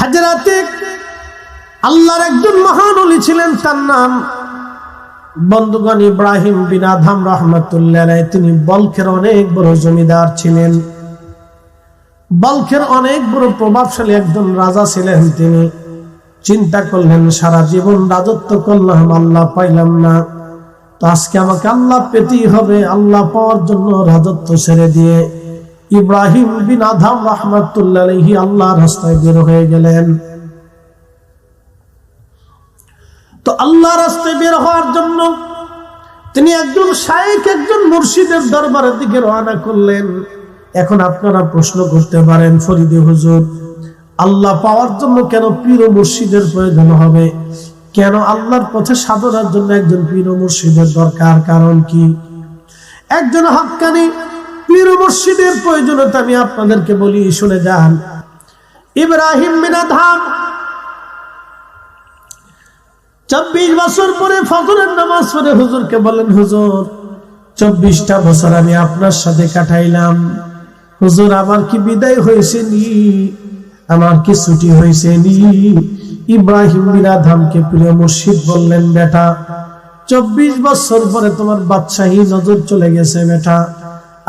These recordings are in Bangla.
হাজরাতে আল্লাহর একজন মহান ওলি ছিলেন, তার নাম বন্ধুগণ ইব্রাহিম বিন আদহাম রাহমাতুল্লাহ আলাইহি। তিনি বলখের অনেক বড় জমিদার ছিলেন, বলখের অনেক বড় প্রভাবশালী একজন রাজা ছিলেন। তিনি চিন্তা করলেন, সারা জীবন রাজত্ব করলাম, আল্লাহ পাইলাম না, তো আজকে আমাকে আল্লাহ পেতেই হবে। আল্লাহ পাওয়ার জন্য রাজত্ব ছেড়ে দিয়ে ইব্রাহিম বিন আদহাম রাহমাতুল্লাহ আলাইহি আল্লাহর রাস্তায় বের হয়ে গেলেন। তো আল্লাহ রাস্তায় বের হওয়ার জন্য তিনি একজন শায়েখ, একজন মুর্শিদের দরবারের দিকে রওনা করলেন। এখন আপনারা প্রশ্ন করতে পারেন, ফরিদে হুজুর, আল্লাহ পাওয়ার জন্য কেন পীর ও মুর্শিদের প্রয়োজন হবে? কেন আল্লাহর পথে সাধনার জন্য একজন পীর ও মুর্শিদের দরকার? কারণ কি? একজন হক্কানি পীর ও মুর্শিদের প্রয়োজনীয়তা আমি আপনাদেরকে বলি, শুনে যান। ইব্রাহিম বিন আদহাম 24 বছর পরে ফজরের নামাজ পড়ে হুজুরকে বলেন, হুজুর 24টা বছর আমি আপনার সাথে কাটাইলাম, হুজুর আমার কি বিদায় হয়েছে নি? আমার কি ছুটি হয়েছে নি? ইব্রাহিম বিন আদহামকে প্রিয় মুর্শিদ বললেন, বেটা 24 বছর পরে তোমার বাদশাহী নজর চলে গেছে বেটা।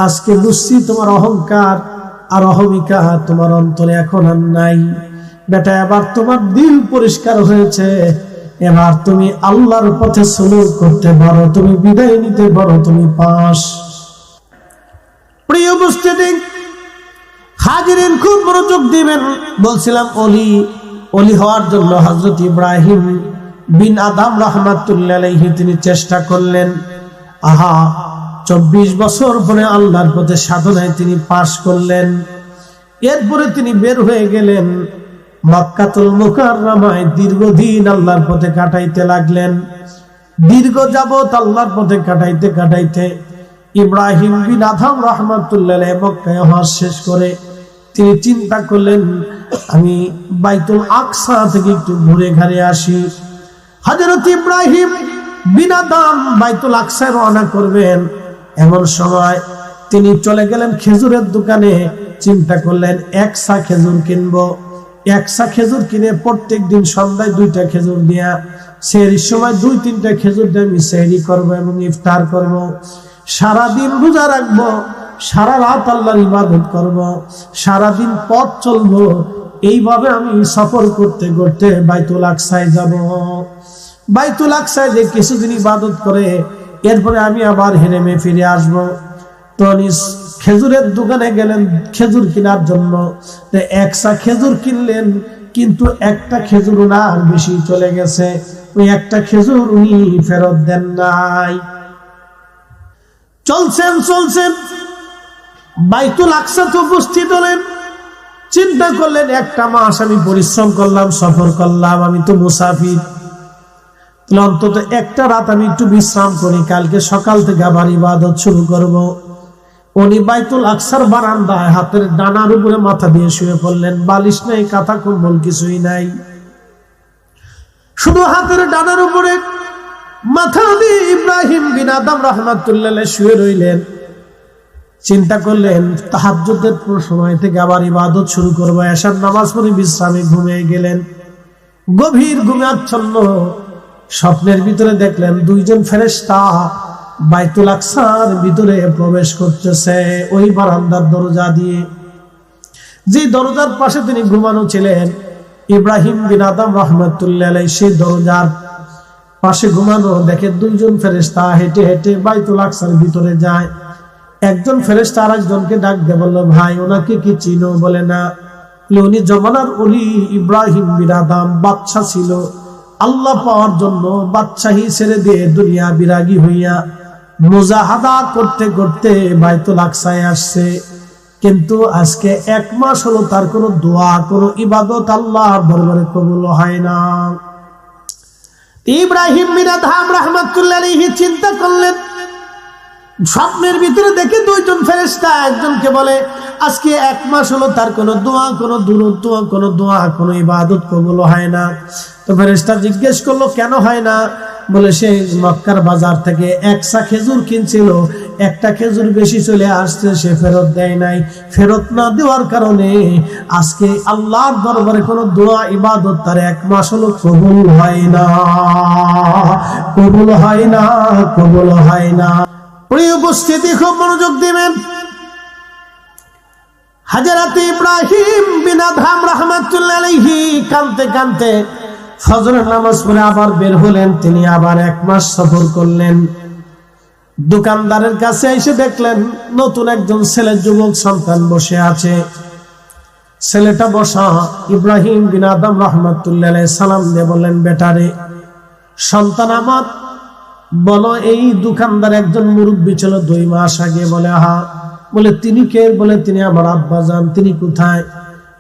আজকে বুঝছি তোমার অহংকার আর অহমিকা তোমার অন্তরে এখন আর নাই বেটা। এবার তোমার দিল পরিষ্কার হয়েছে, এবার তুমি আল্লাহর পথে সুলুক করতে পারো, তুমি বিদায় নিতে পারো, তুমি পাস। প্রিয় উপস্থিতি হাজিরিন, খুব মনোযোগ দিবেন। বলছিলাম ওলি হওয়ার জন্য হযরত ইব্রাহিম বিন আদহাম রাহমাতুল্লাহ আলাইহি তিনি চেষ্টা করলেন। 24 বছর পরে আল্লাহর পথে সাধনায় তিনি পাশ করলেন। এরপরে তিনি বের হয়ে গেলেন মক্কাতুল মুকাররমায়, দীর্ঘদিন আল্লাহর পথে কাটাইতে লাগলেন। দীর্ঘ যাবত আল্লাহর পথে কাটাইতে কাটাইতে ইব্রাহিম বিন আদহাম রাহমাতুল্লাহ আলাইহি মক্কায় হজ শেষ করে তিনি চিন্তা করলেন, আমি বাইতুল আকসা থেকে একটু ঘুরে ঘুরে আসি। হযরত ইব্রাহিম বিন আদহাম বাইতুল আকসায় রওনা করবেন, এমন সময় তিনি চলে গেলেন খেজুরের দোকানে। চিন্তা করলেন, 1 সা খেজুর কিনবো। 1 সা খেজুর কিনে প্রত্যেক দিন সন্ধ্যায় 2টা খেজুর দিয়া সেহরির সময় 2-3টা খেজুর দিয়ে আমি সেহরি করবো এবং ইফতার করব। সারাদিন রোজা রাখবো, সারা রাত আল্লাহর ইবাদত করব, সারাদিন পথ চলবো। এইভাবে আমি সফর করতে করতে বাইতুল আকসায় যাব। বাইতুল আকসায় যে কিছুদিন ইবাদত করে এরপরে আমি আবার হেরেমে ফিরে আসব। তো খেজুরের দোকানে গেলেন খেজুর কেনার জন্য। 1 সা খেজুর কিনলেন, কিন্তু একটা খেজুর ওনার বেশি চলে গেছে। ওই একটা খেজুর উনি ফেরত দেন নাই। চলছেন বাইতুল আকসাতে উপস্থিত হলেন। চিন্তা করলেন, 1টা মাস আমি পরিশ্রম করলাম, সফর করলাম, আমি তো মুসাফির, অন্তত একটা রাত আমি একটু বিশ্রাম করি, কালকে সকাল থেকে আবার ইবাদত শুরু করব। উনি বাইতুল আকসার বারান্দায় হাতের ডানার উপরে মাথা দিয়ে শুয়ে পড়লেন। বালিশ নাই, কাঁথা কম্বল কিছুই নাই, শুধু হাতের ডানার উপরে মাথা দিয়ে ইব্রাহিম বিন আদহাম রাহমাতুল্লাহ আলাইহি শুয়ে রইলেন। চিন্তা করলেন, তাহাজ্জুদের সময় থেকে আবার ইবাদত শুরু করব। এশার নামাজ পড়ে বিশ্রামে ঘুমিয়ে গেলেন। গভীর ঘুমে আচ্ছন্ন স্বপ্নের ভিতরে দেখলেন 2জন ফেরেশতা বাইতুল আকসার ভিতরে প্রবেশ করতেছে ওই বারান্দার দরজা দিয়ে। যে দরজার পাশে তিনি ঘুমানো ছিলেন, ইব্রাহিম বিন আদহাম রাহমাতুল্লাহ আলাইহি সেই দরজার পাশে ঘুমানো দেখে 2জন ফেরেশতা হেঁটে হেঁটে বাইতুল আকসার ভিতরে যায়। একজন ফেরেশতা আরেকজনকে ডাক দিয়ে বলল, ভাই ওনাকে কি চিনো? বলে না। উনি জমানার ওলি ইব্রাহিম বিন আদহাম, বাদশা ছিল। আল্লাহ পাওয়ার জন্য বাদশাহী ছেড়ে দিয়ে দুনিয়া বিরাগী হইয়া মুজাহাদা করতে করতে বাইতুল আকসায় আসছে, কিন্তু আজকে 1 মাস হলো তার কোনো দোয়া, কোনো ইবাদত আল্লাহর দরবারে কবুল হয় না। ইব্রাহিম বিন আদহাম রাহমাতুল্লাহ আলাইহি চিন্তা করলেন, স্বপ্নের ভিতরে দেখে 2জন ফেরেশতা একজনকে বলে, আজকে 1 মাস হলো তার কোনো দোয়া, কোনো দুরূদ, কোনো দোয়া, কোনো ইবাদত কবুল হয় না। তো ফেরেশতা জিজ্ঞেস করলো, কেন হয় না? বলে সে মক্কার বাজার থেকে একশা খেজুর কিনছিল, একটা খেজুর বেশি চলে আসছে, সে ফেরত দেয় নাই। ফেরত না দেওয়ার কারণে আজকে আল্লাহর দরবারে কোনো দোয়া ইবাদত তার 1 মাস হলো কবুল হয় না, কবুল হয় না, কবুল হয় না। প্রিয় উপস্থিতি, খুব মনোযোগ দিবেন। হযরত ইব্রাহিম বিন আদহাম রাহমাতুল্লাহ আলাইহি কাঁদতে কাঁদতে ফজরের নামাজ পড়ে আবার বের হলেন। তিনি আবার 1 মাস সফর করলেন। দোকানদারের কাছে এসে দেখলেন নতুন একজন ছেলে, যুবক সন্তান বসে আছে। ছেলেটা বসা, ইব্রাহিম বিন আদম রাহমাতুল্লাহ আলাইহি সালাম দিয়ে বললেন, বেটারে, সন্তান আমার, বলো এই দোকানদার একজন মুরব্বী ছিল 2 মাস আগে। বলে হা। বলে তিনি কে? বলে তিনি আমার আব্বা যান। তিনি কোথায়?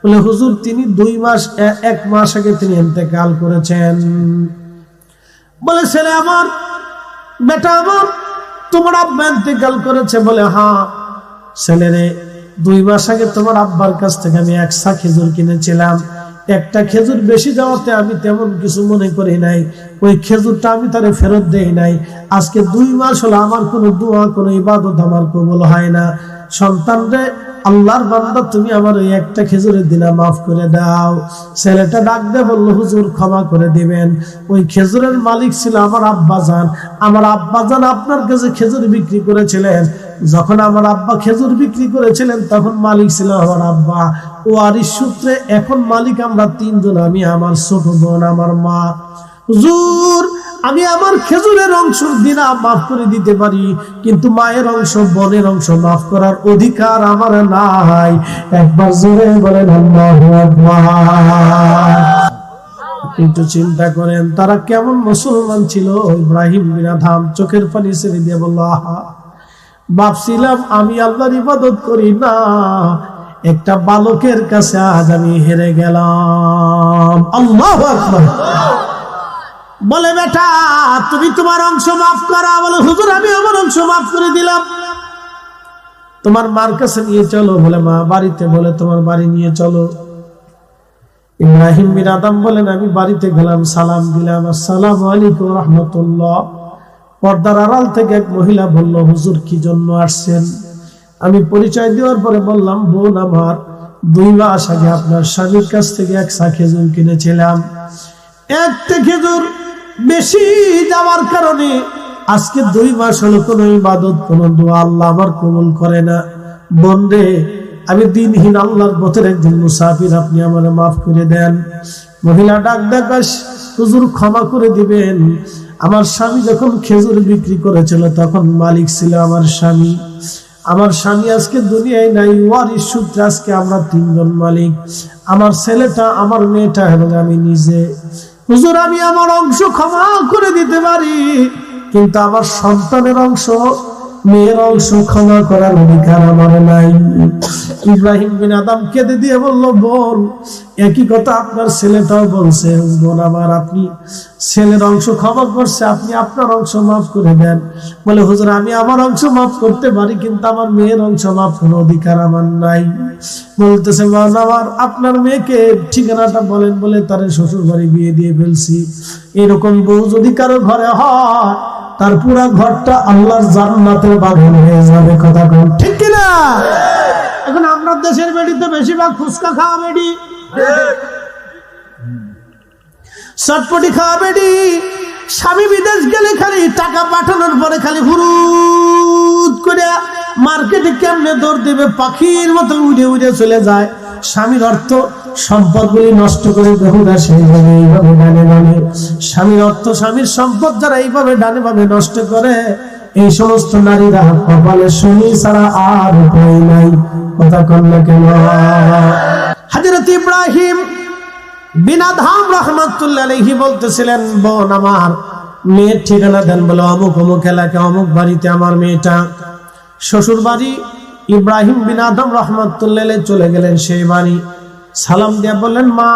বলে হুজুর, তিনি 1 মাস আগে তিনি ইন্তেকাল করেছেন। বলে ছেলে আমার, বেটা আমার, তোমার আব্বা ইন্তেকাল করেছে? বলে হ্যাঁ। ছেলেরে, 2 মাস আগে তোমার আব্বার কাছ থেকে আমি 1 খেজুর কিনেছিলাম। একটা খেজুর বেশি যাওয়াতে আমি তেমন কিছু মনে করি নাই, ওই খেজুরটা আমি তারে ফেরত দেই নাই। আজকে 2 মাস হলো আমার কোনো দোয়া, কোনো ইবাদত আমার কবুল হয় না। সন্তান রে, আল্লাহর বান্দা, তুমি আমার ওই একটা খেজুরের দিনা মাফ করে দাও। ছেলেটা ডাক দিয়ে বলল, হুজুর ক্ষমা করে দিবেন, ওই খেজুরের মালিক ছিল আমার আব্বা জান। আমার আব্বা জান আপনার কাছে খেজুর বিক্রি করেছিলেন। যখন আমার আব্বা খেজুর বিক্রি করেছিলেন তখন মালিক ছিল আমার আব্বা। ওয়ারিশ সূত্রে এখন মালিক আমরা 3 জন, আমি, আমার ছোট বোন, আমার মা। হুজুর, আমি আমার খেজুরের অংশ দিনা মাফ করে দিতে পারি, কিন্তু মায়ের অংশ, বোনের অংশ মাফ করার অধিকার আমার নাই। একবার জোরে বলেন আল্লাহু আকবার। একটু চিন্তা করেন তারা কেমন মুসলমান ছিল। ইব্রাহিম বিন আদহাম চোখের পানি ছেড়ে দিয়ে বলল, আহা, ভাবছিলাম আমি আল্লাহর ইবাদত করি না, একটা বালকের কাছে আজ আমি হেরে গেলাম। আল্লাহু আকবার। বলে বেটা, তুমি তোমার অংশ মাফ করা। বলে হুজুর, আমি আমার অংশ মাফ করে দিলাম। তোমার মার কাছে নিয়ে চলো। বলে মা বাড়িতে। বলে তোমার বাড়ি নিয়ে চলো। ইব্রাহিম বিন আদম বলেন, আমি বাড়িতে গেলাম, সালাম দিলাম, আসসালামু আলাইকুম রাহমাতুল্লাহ। পর্দার আড়াল থেকে এক মহিলা বলল, হুজুর কি জন্য আসছেন? আমি পরিচয় দেওয়ার পরে বললাম, বোন আমার, 2 মাস আগে আপনার স্বামীর কাছ থেকে 1 খেজুর কিনেছিলাম। একটা খেজুর বেশি যাওয়ার কারণে আজকে 2 মাস হলো কোনো ইবাদত, কোনো দোয়া আল্লাহ আমার কবুল করে না। বোন রে, আমি দিনহীন আল্লাহর পথের একজন মুসাফির, আপনি আমার মাফ করে দেন। মহিলা ডাক ডাকাস, হুজুর ক্ষমা করে দিবেন, আমার স্বামী যখন খেজুর বিক্রি করেছিল তখন মালিক ছিল আমার স্বামী। আমার স্বামী আজকে দুনিয়ায় নাই, ওয়ারিশ সূত্রে আজকে আমরা 3 জন মালিক, আমার ছেলেটা, আমার মেয়েটা এবং আমি নিজে। হুজুর, আমি আমার অংশ ক্ষমা করে দিতে পারি, কিন্তু আমার সন্তানের অংশ, মেয়ের অংশ ক্ষমা করার অধিকার আমার নাই। ইব্রাহিম বিন আদম কেঁদে দিয়ে বলল, বোন, একই কথা আপনার ছেলেটাও বলছে। বোন আমার, আপনি ছেলের অংশ ক্ষমা করছে, আপনি আপনার অংশ মাফ করে দেন। বলে হুজুর, আমি আমার অংশ মাফ করতে পারি, কিন্তু আমার মেয়ের অংশ মাফ করার অধিকার আমার নাই। বলতেছে, বোন আমার, আপনার মেয়েকে ঠিকানাটা বলেন। বলে তার শ্বশুর বাড়ি বিয়ে দিয়ে ফেলছি। এরকম বউ যদি কারো ঘরে হয়, তার পুরা ঘরটা আল্লাহর জান্নাতের বাগান হয়ে যাবে। কথা কোন ঠিক কিনা? এখন আমরা দেশের বেড়িতে বেশিরভাগ ফুচকা খাওয়া বেড়ি, চটপটি খাওয়া বেড়ি। স্বামী বিদেশ গেলে খালি টাকা পাঠানোর পরে খালি হুরুত করে মার্কেটে কেমনে দৌড় দেবে, পাখির মতো উড়ে উড়ে চলে যায়। স্বামীর অর্থ সম্পদগুলি নষ্ট করে বেহুদা সেইভাবে এইভাবে ডানে বামে, স্বামীর অর্থ, স্বামীর সম্পদ যারা এইভাবে ডানে বামে নষ্ট করে, এই সমস্ত নারীরা কপালে শনি ছাড়া আর উপায় নাই। কথা কন না কেন? হযরত ইব্রাহিম বিন আদহাম রাহমাতুল্লাহ আলাইহি বলতেছিলেন, বোন আমার, মেয়ের ঠিকানা দেন। বলে অমুক অমুক এলাকা, অমুক বাড়িতে আমার মেয়েটা। শ্বশুর বাড়ি। ইব্রাহিম বিন আদম রাহমাতুল্লাহ আলাইহি চলে গেলেন সেই বাড়ি। সালাম দিয়া বললেন, মা,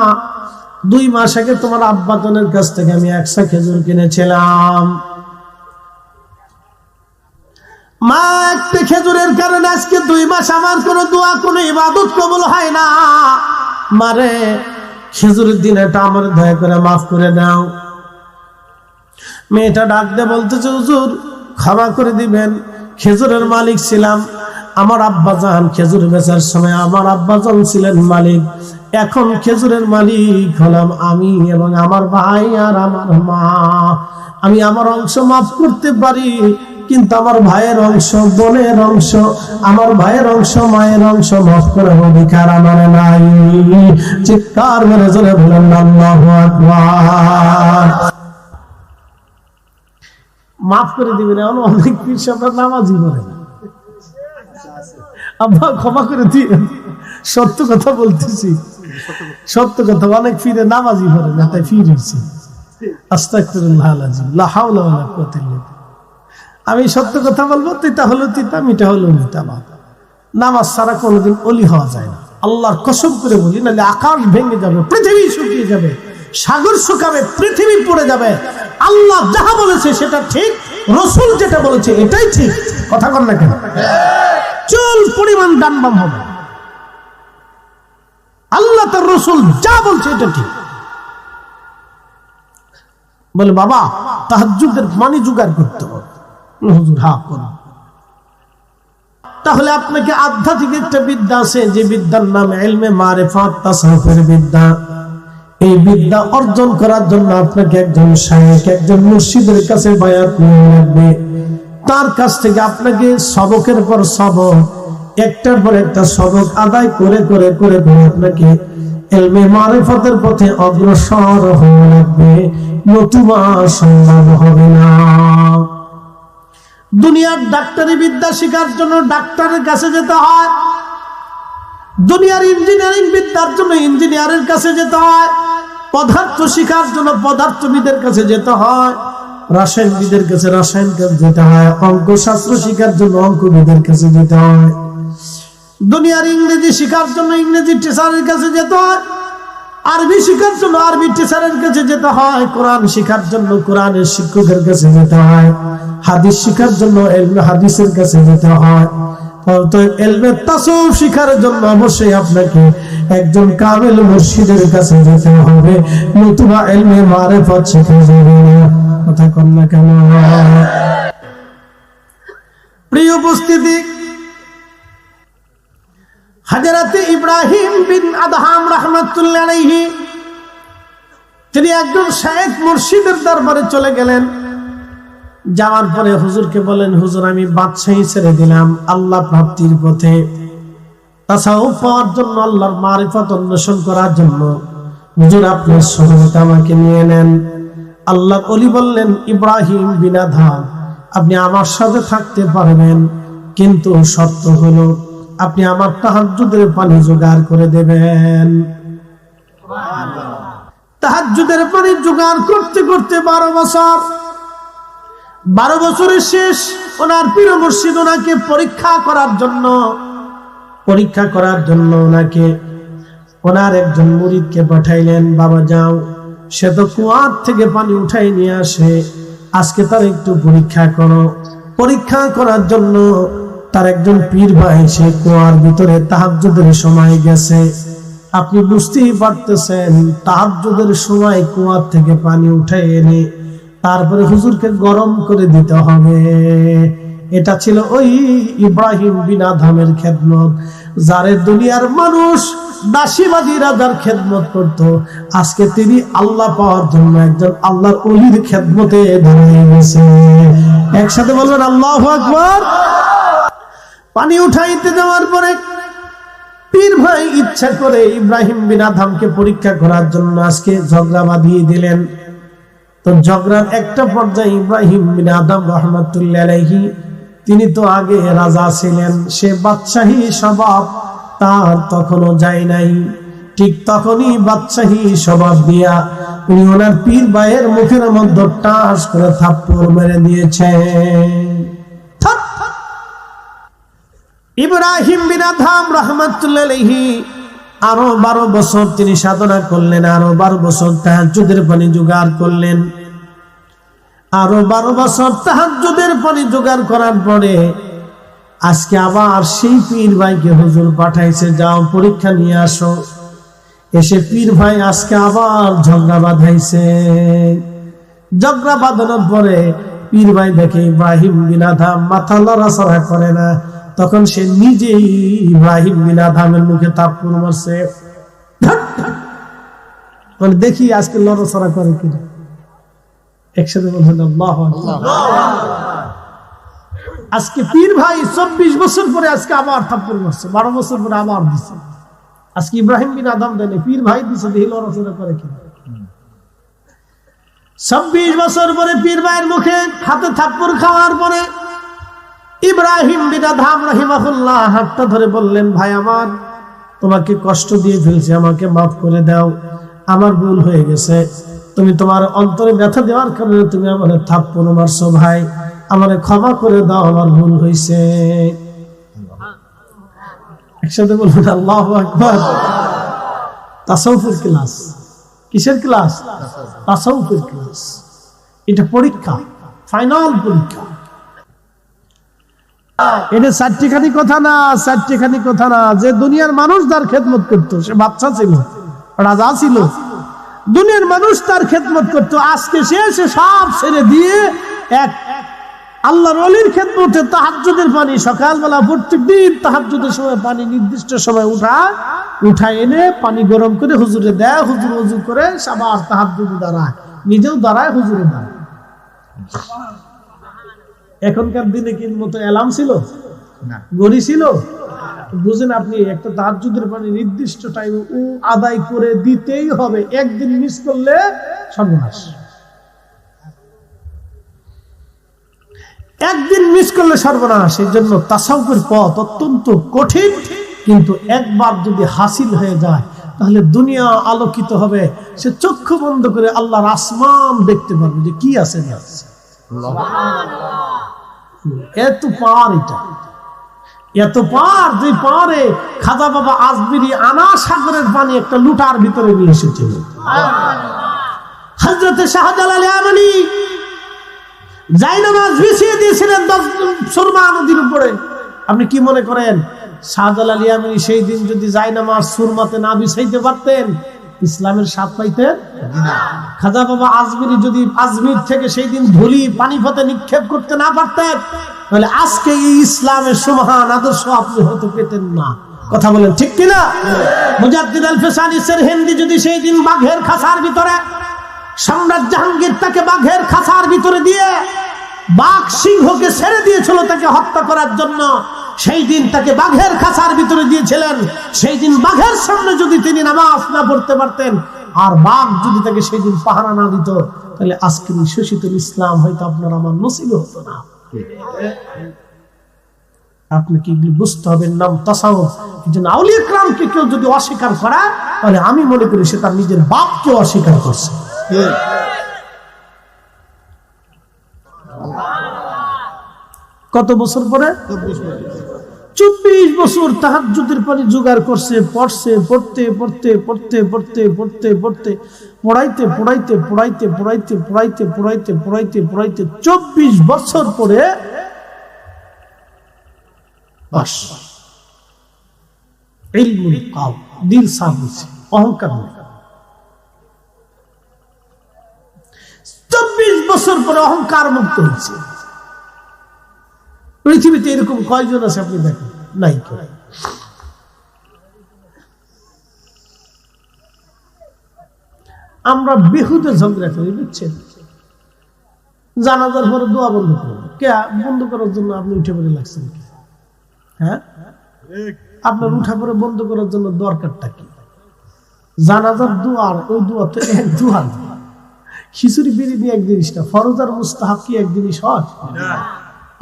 2 মাস আগে তোমার আব্বা জানের কাছ থেকে আমি 1 খেজুর কিনেছিলাম। মা, একটা খেজুরের কারণে আজকে 2 মাস আমার কোনো দোয়া, কোনো ইবাদত কবুল হয় না। মারে, খেজুরের দিন এটা আমার দয়া করে মাফ করে দাও। মেয়েটা ডাক দিয়ে বলতেছে, হুজুর ক্ষমা করে দিবেন, খেজুরের মালিক ছিলাম, আমার আব্বাজান খেজুর বেচার সময় আমার আব্বাজান ছিলেন মালিক, এখন খেজুরের মালিক হলাম আমি এবং আমার ভাই আর আমার মা। আমি আমার অংশ মাফ করতে পারি, কিন্তু আমার ভাইয়ের অংশ, বোনের অংশ, আমার ভাইয়ের অংশ, মায়ের অংশ মাফ করার অধিকার আমার নাই। চিৎকার মেরে জোরে বলেন আল্লাহু আকবার। মাফ করে দিবেন, এমন অনেক পীর সাহেবরা নামাজই পড়ে না। আব্বা ক্ষমা করে দিবেন, সত্য কথা বলতেছি, সত্য কথা। অনেক ফিরে নামাজই পড়ে না, তাই ফির হয়েছে। আস্তাগফিরুল্লাহ আল-আযীম, লা হাওলা ওয়ালা কুওয়াতা ইল্লা বিল্লাহ। আমি সত্য কথা বলবো, তিতা হলো তিতা, মিঠা হলো মিঠা। নামাজ ছাড়া কোনোদিন অলি হওয়া যায় না, আল্লাহর কসম করে বলি, নাহলে আকাশ ভেঙে যাবে, পৃথিবী শুকিয়ে যাবে, সাগর শুকাবে, পৃথিবী পড়ে যাবে। আল্লাহ যাহা বলেছে সেটা ঠিক, রাসূল যেটা বলেছে এটাই ঠিক। কথা কন না কেন? চুল পরিমাণ ডান বাম হবে, আল্লাহ তার রাসূল যা বলছে এটা ঠিক। বলে বাবা তাহাজ্জুদের পানি জোগাড় করতে হবে। হুজুর হ্যাঁ করুন। তাহলে আপনাকে আধ্যাত্মিক একটা বিদ্যা আছে, যে বিদ্যার নাম ইলমে মারিফাত, তাসাউফের বিদ্যা। এই বিদ্যা অর্জন করার জন্য আপনাকে একজন শায়েখ, একজন মুর্শিদের কাছে বায়াত নিতে লাগবে। তার কাছ থেকে আপনাকে সবকের পর সবক, একটার পর একটা সবক আদায় করে করে করে করে আপনাকে ইলমে মারিফাতের পথে অগ্রসর হওয়া লাগবে, নতুবা সম্ভব হবে না। দুনিয়ার ডাক্তারি বিদ্যা শেখার জন্য ডাক্তারের কাছে যেতে হয়, দুনিয়ার ইঞ্জিনিয়ারিং বিদ্যার জন্য ইঞ্জিনিয়ারের কাছে যেতে হয়, পদার্থ শিখার জন্য পদার্থবিদের কাছে যেতে হয়, রাসায়নবিদের কাছে রাসায়ন যেতে হয়, অঙ্ক শাস্ত্র শিখার জন্য অঙ্কবিদের কাছে যেতে হয়, দুনিয়ার ইংরেজি শিখার জন্য ইংরেজি টিচারের কাছে যেতে হয়, আরবি শিখার জন্য আরবি টিচারের কাছে যেতে হয়, কোরআন শিখার জন্য কোরআনের শিক্ষকের কাছে যেতে হয়, হাদিস শিখার জন্য ইলমে হাদিসের কাছে যেতে হয়। অতএব ইলমে তাসাউফ শিখার জন্য অবশ্যই আপনাকে একজন কামেল মুর্শিদের কাছে যেতে হবে, নতুবা ইলমে মারিফাত শিখা যাবে না। কথা কন না কেন? প্রিয় উপস্থিতি, হযরত ইব্রাহিম বিন আদহাম রাহমাতুল্লাহ আলাইহি তিনি একজন শায়েখ মুর্শিদের দরবারে চলে গেলেন। যাওয়ার পরে হুজুরকে বলেন, হুজুর আমি বাদশাহী ছেড়ে দিলাম আল্লাহ প্রাপ্তির পথে, তাসাউফ পাওয়ার জন্য, আল্লাহর মারিফাত অন্বেষণ করার জন্য হুজুর আপনার সহমত আমাকে নিয়ে নেন। আল্লাহর ওলি বললেন, ইব্রাহিম বিন আদহাম আপনি আমার সাথে থাকতে পারবেন, কিন্তু শর্ত হলো আপনি আমার তাহাজ্জুদের পানি জোগাড় করে দেবেন। তাহাজ্জুদের পানি জোগাড় করতে করতে 12 বছর, 12 বছরের শেষ ওনার পীর মুর্শিদ ওনাকে পরীক্ষা করার জন্য ওনাকে ওনার একজন মুরিদকে পাঠাইলেন, বাবা যাও, সে তো কুয়ার থেকে পানি উঠাই নিয়ে আসে, আজকে তার একটু পরীক্ষা করো। পরীক্ষা করার জন্য তার একজন পীর ভাই সে কুয়ার ভিতরে তাহাজ্জুদের সময় গেছে। আপনি বুঝতেই পারতেছেন, তাহাজ্জুদের সময় কুয়ার থেকে পানি উঠাই এনে তারপরে হুজুরকে গরম করে দিতে হবে। এটা ছিল ওই ইব্রাহিম বিন আদহামের খেদমত, যারে দুনিয়ার মানুষ দাসীবাদী রাজার খেদমত করত, আজকে তিনি আল্লাহ পাওয়ার জন্য একজন আল্লাহর ওলির খেদমতে দাঁড়িয়ে গেছে। একসাথে বলবেন আল্লাহু আকবার। পানি উঠাইতে যাওয়ার পরে পীর ভাই ইচ্ছা করে ইব্রাহিম বিন আদহামকে পরীক্ষা করার জন্য আজকে ঝগড়া বাঁধিয়ে দিলেন। তো ঝগড়ার একটা পর্যায়ে ইব্রাহিম বিন আদহাম রাহমাতুল্লাহ আলাইহি তিনি তো আগে রাজা ছিলেন, সে বাদশাহী স্বভাব তার তখনও যায় নাই। ঠিক তখনই বাদশাহী স্বভাব দিয়া উনি ওনার পীর ভাইয়ের মুখের মধ্যে টাস করে থাপ্পড় মেরে দিয়েছেন। ইব্রাহিম বিন আদহাম রাহমাতুল্লাহ আলাইহি আরো 12 বছর তিনি সাধনা করলেন, আরো 12 বছর তাহাজ্জুদের পানি জোগাড় করলেন, আরো 12 বছর তাহাজ্জুদের পানি জোগাড় করার পরে আজকে আবার সেই পীর ভাইকে হুজুর পাঠাইছে, যাও পরীক্ষা নিয়ে আসো। এসে পীর ভাই আজকে আবার ঝগড়া বাঁধাইছে, ঝগড়া বাঁধানোর পরে পীর ভাই দেখে ইব্রাহিম বিন আদহাম মাথা লড়াচড়া করে না, তখন সে নিজেই ইব্রাহিম বিন আদহামের মুখে থাপ্পড় মারছে। মানে দেখি আজকে লড়াচড়া করে কিনা, একসাথে বলবেন আল্লাহু আকবার। আজকে পীর ভাই 24 বছর পরে আজকে আবার থাপ্পড় মারছে, 12 বছর পরে আবার দিছে। আজকে ইব্রাহিম বিন আদহাম দেনে, পীর ভাই দিছে, দেখি লড়াচড়া করে কিনা। 26 বছর পরে পীর ভাইয়ের মুখে হাতে থাপ্পড় খাওয়ার পরে ইব্রাহিম বিন আদহাম রাহিমাহুল্লাহ হাতটা ধরে বললেন, ভাই আমার, তোমাকে কষ্ট দিয়ে ফেলছি, আমাকে মাফ করে দাও, আমার ভুল হয়ে গেছে। তুমি তোমার অন্তরে ব্যথা দেওয়ার কারণে তুমি আমাকে থাপ্পড় মারছো, ভাই আমারে ক্ষমা করে দাও, আমার ভুল হয়েছে। একসাথে বলবেন আল্লাহু আকবার। তাসাউফের ক্লাস, কিসের ক্লাস? তাসাউফের ক্লাস। এটা পরীক্ষা, ফাইনাল পরীক্ষা। এটা চারটিখানি কথা না, চারটিখানি কথা না। যে দুনিয়ার মানুষ তার খেদমত করতো, সে বাচ্চা ছিল, রাজা ছিল, দুনিয়ার মানুষ তার খেদমত করতো, আজকে সে সব ছেড়ে দিয়ে এক আল্লাহর ওলির খেদমতে তাহাজ্জুদের পানি সকালবেলা প্রত্যেকদিন তাহাজ্জুদের সময় পানি নির্দিষ্ট সময় উঠায় এনে পানি গরম করে হুজুরে দেয়, হুজুর ওযু করে আবার তাহাজ্জুদে দাঁড়ায়, নিজেও দাঁড়ায়, হুজুরে দাঁড়ায়। এখনকার দিনে কি মতো অ্যালার্ম ছিল না, ঘড়ি ছিল? বুঝেন আপনি, একটা তাহাজ্জুদের পানি নির্দিষ্ট টাইমে আদায় করে দিতেই হবে, একদিন মিস করলে সর্বনাশ। একদিন মিস করলে সর্বনাশ। এই জন্য তাসাউফের পথ অত্যন্ত কঠিন, কিন্তু একবার যদি হাসিল হয়ে যায় তাহলে দুনিয়া আলোকিত হবে। সে চক্ষু বন্ধ করে আল্লাহর আসমান দেখতে পারবে যে কি আছে না আছে। এত পার, এটা এত পার, যে পারে খাজা বাবা আজমিরি আনা সাগরের পানি একটা লুটার ভিতরে নিয়ে এসেছিল। হযরতে শাহজালাল ইয়ামানি জায়নামাজ বিছিয়ে দিয়েছিলেন সুরমা নদীর উপরে। আপনি কি মনে করেন শাহজালাল ইয়ামানি সেই দিন যদি জায়নামাজ সুরমাতে না বিছাইতে পারতেন, ইসলামের স্বাদ পাইতেন না? খাজা বাবা আজমিরি যদি আজমির থেকে সেই দিন ধুলি পানিপথে নিক্ষেপ করতে না পারতেন, তাহলে আজকে এই ইসলামের সুমহান আদর্শ আপনি হতে পেতেন না। কথা বলেন ঠিক কিনা? মুজাদ্দিদ আল ফিসানি সিরহিন্দি যদি সেই দিন বাঘের খাঁচার ভিতরে, সম্রাট জাহাঙ্গীর তাকে বাঘের খাঁচার ভিতরে দিয়ে বাঘ সিংহকে ছেড়ে দিয়েছিল তাকে হত্যা করার জন্য, সেই দিন তাকে বাঘের খাঁচার ভিতরে দিয়েছিলেন। সেই দিন বাঘের সামনে যদি তিনি নামাজ না পড়তে পারতেন, আর বাঘ যদি তাকে সেই দিন পাহারা না দিত, তাহলে আজকের শোষিত ইসলাম হয়তো আপনার আমার নসিব হতো না। আপনাকে এগুলি বুঝতে হবে, নাম তাসাউফ। এই জন্য আউলিয়া কিরামকে কেউ যদি অস্বীকার করে, তাহলে আমি মনে করি সে তার নিজের বাপকে অস্বীকার করছে। কত বছর পরে? 24 বছর তাহাজ্জুদের পানি জোগাড় করছে, পড়ছে, পড়তে পড়তে পড়তে পড়তে পড়তে পড়তে পড়াইতে পড়াইতে পড়াইতে পড়াইতে পড়াইতে পড়াইতে পড়াইতে পড়াইতে 24 বছর পরে বাস ইলমুল কালব, দিল সাফ হয়েছে, অহংকার নেই। 24 বছর পরে অহংকার মুক্ত হয়েছে। পৃথিবীতে এরকম কয়জন আছে আপনি দেখেন? নাই কেউ। আমরা বেহুদে ঝগড়া করি, বুঝছেন? জানাজার পরে দোয়া বন্ধ করবো, কে বন্ধ করার জন্য আপনি উঠে পড়ে লাগছেন? হ্যাঁ, আপনার উঠা পরে বন্ধ করার জন্য দরকারটা কি? জানাজার দোয়ার ওই দোয়া তো এক দোয়া, খিচুড়ি বিরিয়ানি এক জিনিস না, ফরজ আর মুস্তাহাব কি এক জিনিস হয়?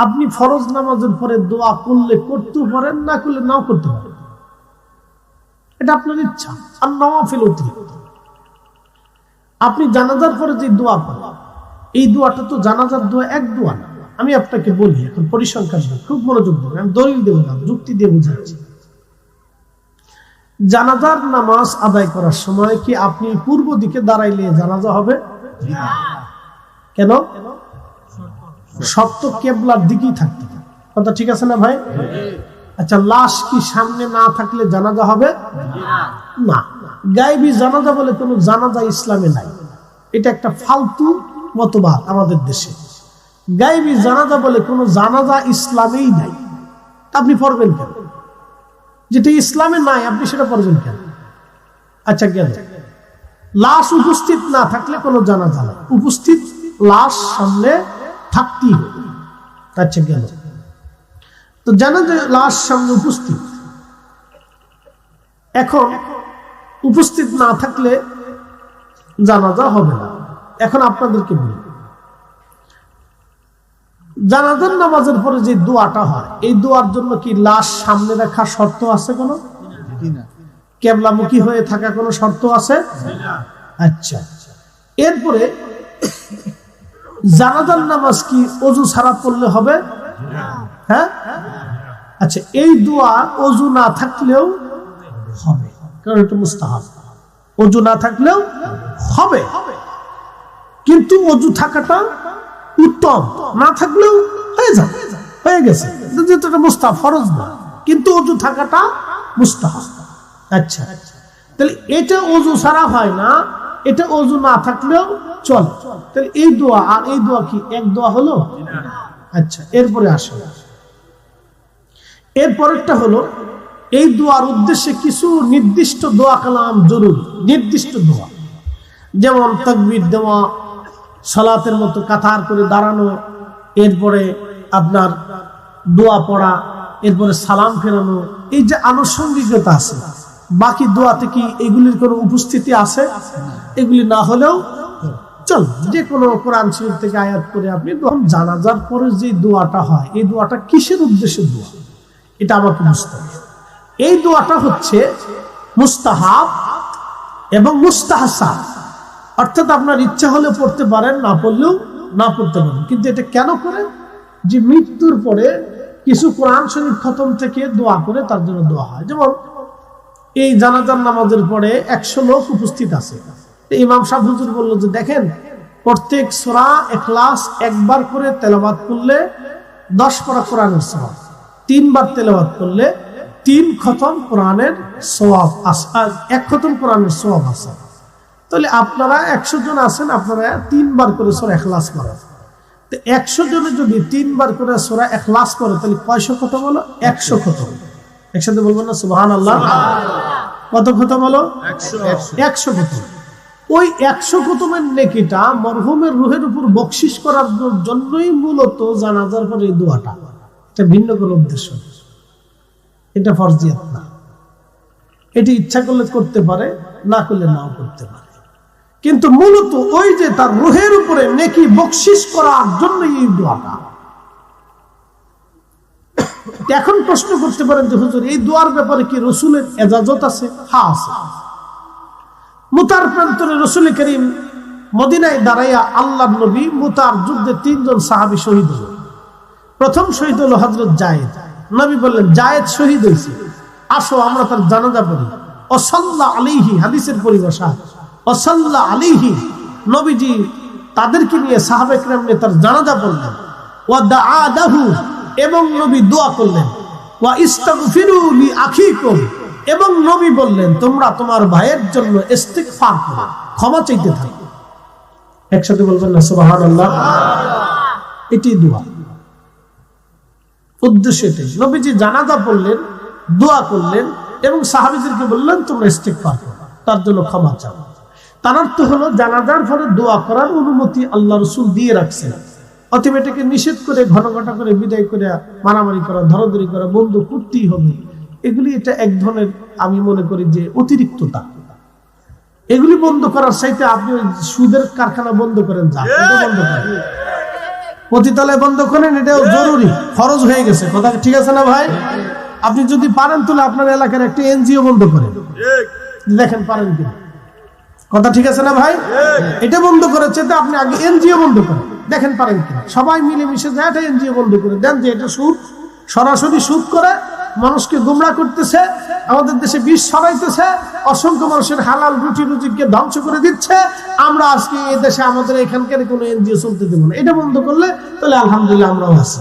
আপনি ফরজ নামাজের পরে দোয়া করলে করতেও পারেন, না করলে নাও করতে পারেন, এটা আপনার ইচ্ছা। আর নওয়াফিল অতিরিক্ত। আপনি জানাজার পরে যে দোয়া করেন, এই দোয়াটা তো জানাজার দোয়া এক দোয়া না। আমি আপনাকে বলি, এখন পরিসংখ্যান খুব মনোযোগ দেবেন, আমি দলিল দেব না, যুক্তি দিয়ে বুঝাচ্ছি। জানাজার নামাজ আদায় করার সময় কি আপনি পূর্ব দিকে দাঁড়াইলে জানাজা হবে? কেন? সত্য কেবলার দিকেই থাকতে হবে। কথা ঠিক আছে না ভাই? আচ্ছা, লাশ কি সামনে না থাকলে জানাজা হবে না? গায়েবী জানাজা বলে কোনো জানাজা ইসলামে নাই। এটা একটা ফালতু মতবাদ আমাদের দেশে, গায়েবী জানাজা বলে কোনো জানাজা ইসলামেই নাই। আপনি পড়বেন কেন? যেটা ইসলামে নাই আপনি সেটা পড়বেন কেন? আচ্ছা, গেল লাশ উপস্থিত না থাকলে কোনো জানাজা নাই, উপস্থিত লাশ সামনে থাকতেই হবে। আচ্ছা, গেল তো জানাজা লাশ সামনে উপস্থিত, এখন উপস্থিত না থাকলে জানাজা হবে না। এখন আপনাদেরকে বলি, জানাজার নামাজের পরে যে দোয়াটা হয়, এই দোয়ার জন্য কি লাশ সামনে রাখা শর্ত আছে? কোনো কেবলামুখী হয়ে থাকা কোনো শর্ত আছে? আচ্ছা, এরপরে জানাজার নামাজ কি ওযু ছাড়া পড়লে হবে? হ্যাঁ। আচ্ছা, এই দোয়া ওযু না থাকলেও হবে, কারণ এটা মুস্তাহাব। ওযু না থাকলেও হবে, কিন্তু ওযু থাকাটা উত্তম, না থাকলেও হয়ে যাবে, হয়ে গেছে, যেহেতু এটা মুস্তাহাব, ফরজ না, কিন্তু ওযু থাকাটা মুস্তাহাব। আচ্ছা, তাহলে এটা ওযু ছাড়া হয় না, এটা ওযু না থাকলেও চলে। তাহলে এই দোয়া আর এই দোয়া কি এক দোয়া হলো? আচ্ছা, এরপরে আসে, এরপরেরটা হলো এই দোয়ার উদ্দেশ্যে কিছু নির্দিষ্ট দোয়া কালাম জরুরি, নির্দিষ্ট দোয়া, যেমন তাকবীর দেওয়া, সালাতের মতো কাতার করে দাঁড়ানো, এরপরে আপনার দোয়া পড়া, এরপরে সালাম ফেরানো, এই যে আনুষঙ্গিকতা আছে। বাকি দোয়াতে কি এগুলির কোনো উপস্থিতি আছে? এগুলি না হলেও চল, যে কোনো কোরআন শরীফ থেকে আয়াত করে আপনি। জানাজার পরে যে দোয়াটা হয়, এই দোয়াটা কিসের উদ্দেশ্যে দোয়া, এটা আমাকে বুঝতে হবে। এই দোয়াটা হচ্ছে মুস্তাহাব এবং মুস্তাহসান, অর্থাৎ আপনার ইচ্ছা হলে পড়তে পারেন, না পড়লেও না পড়তে পারেন। কিন্তু এটা কেন করে? যে মৃত্যুর পরে কিছু কোরআন শরীফ খতম থেকে দোয়া করে তার জন্য দোয়া হয়। যেমন এই জানাজার নামাজের পরে 100 লোক উপস্থিত আছে, ইমাম সাহেব হুজুর বললো যে দেখেন, প্রত্যেক সূরা ইখলাস একবার করে তেলাওয়াত করলে 10 পারা কোরআনের সওয়াব, 3 বার তেলাওয়াত করলে 3 খতম কোরআনের সওয়াব আছে, 1 খতম কোরআনের সওয়াব আছে। তাহলে আপনারা 100 জন আছেন, আপনারা 3 বার করে সূরা ইখলাস করেন। তো 100 জনে যদি 3 বার করে সূরা ইখলাস করে, তাহলে কয়শো খতম হলো? 100 খতম। একসাথে বলবেন না সুবহানাল্লাহ? কত খতম হলো? 100 খতম। ওই 100 খতমের নেকিটা মরহুমের রূহের উপর বকশিশ করার জন্যই মূলত জানাজার পরে এই দোয়াটা, এটা ভিন্ন কোনো উদ্দেশ্য, এটা ফরজিয়াত না। এটি ইচ্ছা করলে করতে পারে, না করলে নাও করতে পারে, কিন্তু মূলত ওই যে তার রূহের উপরে নেকি বকশিশ করার জন্য এই দোয়াটা। এখন প্রশ্ন করতে পারেন যে হুজুর, এই দোয়ার ব্যাপারে কি রাসূলের ইজাজত আছে? হ্যাঁ, আছে। মুতার প্রান্তরে রাসূল করিম মদিনায় দাঁড়াইয়া আল্লাহর নবী মুতার যুদ্ধে 3 জন সাহাবী শহীদ হলো। প্রথম শহীদ হলো হযরত জায়েদ। নবী বললেন, জায়েদ শহীদ হয়েছে, আসো আমরা তার জানাজা পড়ি। ওয়াসাল্লা আলাইহি, হাদিসের পরিভাষা, ওয়াসাল্লা আলাইহি, নবীজি তাদেরকে নিয়ে সাহাবায়ে কেরাম নিয়ে তার জানাজা পড়লেন। ওয়া দাআ লাহু, এবং নবী দোয়া করলেন। ওয়া ইস্তাগফিরু লি আখিকুম, এবং নবী বললেন তোমরা তোমার ভাইয়ের জন্য ইস্তিগফার করো, ক্ষমা চাইতে থাকো। একসাথে বলবেন না সুবহানাল্লাহ? এটি দোয়া, উদ্দেশ্য এটাই। নবীজি জানাজা পড়লেন, দোয়া করলেন, এবং সাহাবীদেরকে বললেন তোমরা ইস্তিগফার করো, তার জন্য ক্ষমা চাও। তার অর্থ হলো জানাজার পরে দোয়া করার অনুমতি আল্লাহ রাসূল দিয়ে রাখছেন। অতএব এটাকে নিষেধ করে ঘন ঘটা করে বিদায় করে মারামারি করা, ধরাধরি করা বন্ধ করতেই হবে, এগুলি এটা এক ধরনের, আমি মনে করি যে অতিরিক্ততা। এগুলি বন্ধ করার চাইতে আপনি সুদের কারখানা বন্ধ করেন, যা বন্ধ করেন, পতিতালয় বন্ধ করেন, এটাও জরুরি, ফরজ হয়ে গেছে। কথা ঠিক আছে না ভাই? আপনি যদি পারেন তাহলে আপনার এলাকার একটা এনজিও বন্ধ করেন, দেখেন পারেন কিনা। কথা ঠিক আছে না ভাই? এটা বন্ধ করেছে তো আপনি আগে এনজিও বন্ধ করেন, দেখেন পারেন কিনা। সবাই মিলেমিশে যায় একটা এনজিও বন্ধ করে দেন, যে এটা সুদ, সরাসরি সুদ করে মানুষকে গুমরাহ করতেছে, আমাদের দেশে বিষ ছড়াইতেছে, অসংখ্য মানুষের হালাল রুটি রুজিকে ধ্বংস করে দিচ্ছে। আমরা আজকে এই দেশে আমাদের এখানকার কোনো এনজিও চলতে দেবো না। এটা বন্ধ করলে তাহলে আলহামদুলিল্লাহ আমরাও আছি।